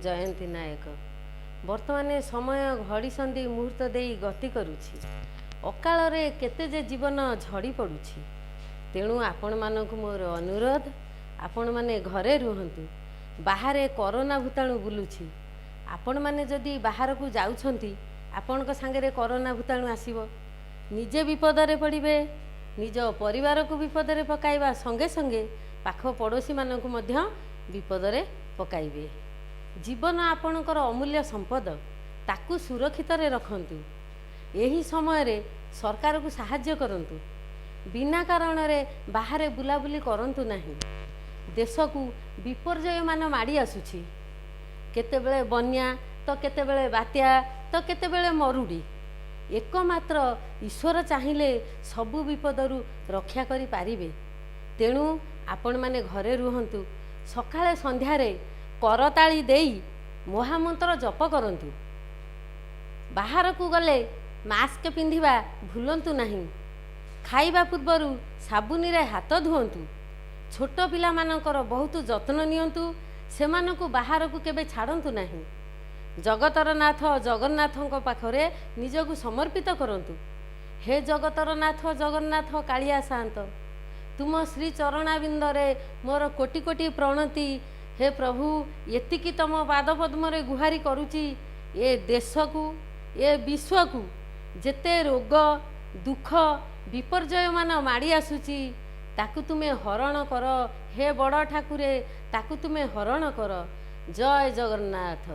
जयंती नायक। वर्तमान समय घड़ी संधि मुहूर्त दे गति करुछि। अकाल केते जे जीवन झड़ी पड़ुछि। तेणु आपण मानक मोर अनुरोध, आपण माने घरे रुहंतु। बाहर कोरोना भूताणु बुलुछि। आपण माने जदि बाहर को जाउछंती आपण को संगे कोरोना भूताणु आसीबो। निजे विपद रे पड़िबे, निज परिवार को विपद रे पकाइबा संगे संगे पाख पड़ोशी मानक मध्य विपद रे पकाइबे। जीवन आपणकर अमूल्य संपद, ताकू सुरक्षित रे रखंतु। यही समय रे सरकार को साहाय्य करंतु। बिना कारण रे बाहर बुलाबुली करंतु नहीं। देश को विपर्यय मान माड़ी आसुछि। केतेबेले बन्या तो केतेबेले बात्या तो केतेबेले मरुड़ी। एकमात्र ईश्वर चाहिए सबु विपदरू रक्षा करि पारिबे। तेणु आपण माने घरे रुहंतु। सकाळे संध्यारे करताली देई महामंत्र जप करंतु। बाहर को गले मास्क पिंधिबा भूलंतु नहीं। खाइबा पूर्वरु साबुन रे हाथ धुअंतु। छोट पिला मानकर बहुत जत्न नियंतु। सेमानकु बाहर को केबे छाड़ंतु नहीं। जगतर नाथ जगन्नाथों पाखरे निजकु समर्पित करंतु। हे जगतर नाथ जगन्नाथ कालिया शांत, तुम श्री चरणाबिंदरे मोर कोटि कोटि प्रणति। हे प्रभु, एतिकी तम पाद पद्म रे गुहारी करुची। ए देश को ए विश्व को जेते रोग दुख विपर्यय मान माड़ी आसुची ताकू तुमे हरण कर। हे बड़ ठाकुरे, ताकू तुमे हरण कर। जय जगन्नाथ।